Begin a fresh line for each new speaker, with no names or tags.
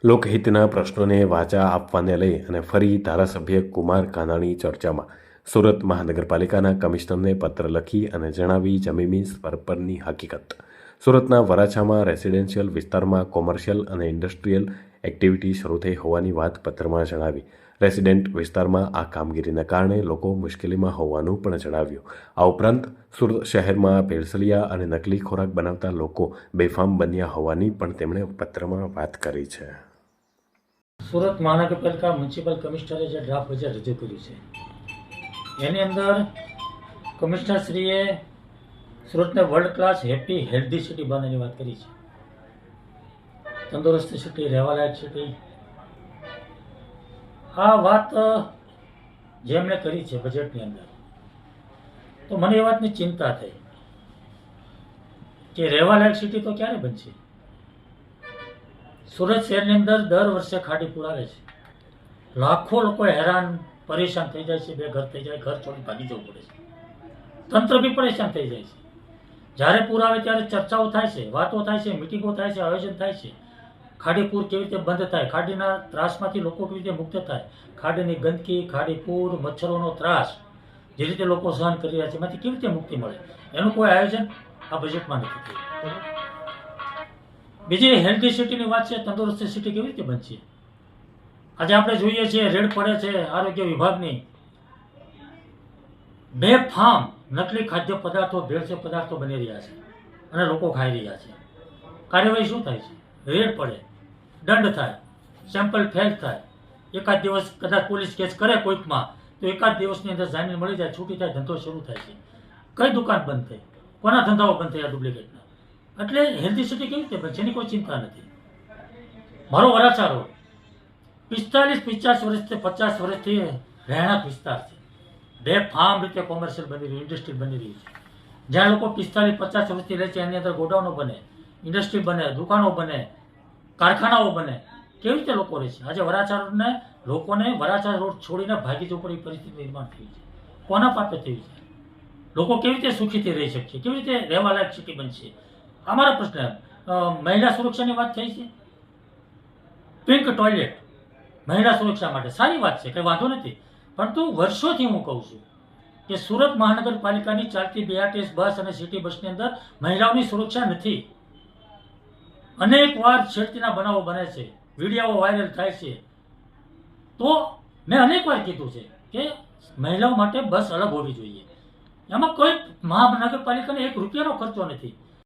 લોકહિતના પ્રશ્નોને વાચા આપવાને લઈ અને ફરી ધારાસભ્ય કુમાર કાનાણી ચર્ચામાં. સુરત મહાનગરપાલિકાના કમિશનરને પત્ર લખી અને જણાવી જમીની સ્તર પરની હકીકત. સુરતના વરાછામાં રેસિડેન્શિયલ વિસ્તારમાં કોમર્શિયલ અને ઇન્ડસ્ટ્રીયલ એક્ટિવિટી શરૂ થઈ હોવાની વાત પત્રમાં જણાવી. રેસિડેન્ટ વિસ્તારમાં આ કામગીરીના કારણે લોકો મુશ્કેલીમાં હોવાનું પણ જણાવ્યું. આ ઉપરાંત સુરત શહેરમાં ભેળસલિયા અને નકલી ખોરાક બનાવતા લોકો બેફામ બન્યા હોવાની પણ તેમણે પત્રમાં વાત કરી છે.
સુરત મહાનગરપાલિકા મ્યુનિસિપલ કમિશનરે જે ડ્રાફ્ટ બજેટ રજૂ કર્યું છે એની અંદર કમિશનરશ્રીએ સુરતને world class happy healthy city બનાવવાની વાત કરી છે. તંદુરસ્ત સિટી, રહેવાલાયક સિટી. આ વાત જે એમણે કરી છે બજેટની અંદર, તો મને એ વાતની ચિંતા થઈ કે રહેવાલાયક સિટી તો ક્યારે બનશે. સુરત શહેરની અંદર દર વર્ષે ખાડી પૂર આવે છે. લાખો લોકો હેરાન પરેશાન થઈ જાય છે. બે ઘર થઈ જાય, ઘર છોડી ભાગી જવું પડે છે. તંત્ર બી પરેશાન થઈ જાય છે. જ્યારે પૂર આવે ત્યારે ચર્ચાઓ થાય છે, વાતો થાય છે, મિટિંગો થાય છે, આયોજન થાય છે. ખાડી પૂર કેવી રીતે બંધ થાય, ખાડીના ત્રાસમાંથી લોકો કેવી રીતે મુક્ત થાય, ખાડીની ગંદકી, ખાડી પૂર, મચ્છરોનો ત્રાસ જે રીતે લોકો સહન કરી રહ્યા છે એમાંથી કેવી રીતે મુક્તિ મળે, એનું કોઈ આયોજન આ બજેટમાં નથી થયું. બીજી હેલ્ધી સિટીની વાત છે, તંદુરસ્ત સિટી કેવી રીતે બનશે. આજે આપણે જોઈએ છીએ રેડ પડે છે આરોગ્ય વિભાગની. બેફામ નકલી ખાદ્ય પદાર્થો, ભેળસેળ પદાર્થો બની રહ્યા છે અને લોકો ખાઈ રહ્યા છે. કાર્યવાહી શું થાય છે? રેડ પડે, દંડ થાય, સેમ્પલ ફેલ થાય. એકાદ દિવસ કદાચ પોલીસ કેસ કરે કોઈકમાં તો એકાદ દિવસની અંદર જામીન મળી જાય, છૂટી થાય, ધંધો શરૂ થાય છે. કઈ દુકાન બંધ થઈ, કોના ધંધાઓ બંધ થયા ડુપ્લિકેટના. એટલે હેલ્ધી સિટી કેવી રીતે બનશે એની કોઈ ચિંતા નથી. મારો વરાછા રોડ 45-50 વર્ષથી 50 વર્ષથી રહેણાંક વિસ્તાર છે. બેફામ રીતે કોમર્શિયલ બની રહ્યું, ઇન્ડસ્ટ્રી બની રહી છે. જ્યાં લોકો 45-50 વર્ષથી રહે છે એની અંદર ગોડાઉનો બને, ઇન્ડસ્ટ્રી બને, દુકાનો બને, કારખાનાઓ બને. કેવી રીતે લોકો રહે છે? આજે વરાછા રોડને લોકોને વરાછા રોડ છોડીને ભાગી જવું પડે એ પરિસ્થિતિ નિર્માણ થઈ છે. કોના પાપે થયું છે? લોકો કેવી રીતે સુખીથી રહી શકશે? કેવી રીતે રહેવાલાયક સિટી બનશે? અમારા પ્રશ્ન મહિલા સુરક્ષાની વાત થઈ છે. પિંક ટોયલેટ મહિલા સુરક્ષા માટે સારી વાત છે, કંઈ વાંધો નથી. પરંતુ વર્ષોથી હું કહું છું કે સુરત મહાનગરપાલિકાની ચાલતી BRTS બસ અને સિટી બસની અંદર મહિલાઓની સુરક્ષા નથી. અનેક વાર છેડતીના બનાવો બને છે, વિડીયો વાયરલ થાય છે. તો મેં અનેક વાર કીધું છે કે મહિલાઓ માટે બસ અલગ હોવી જોઈએ. એમાં કોઈ મહાનગરપાલિકાને ₹1 ખર્ચો નથી.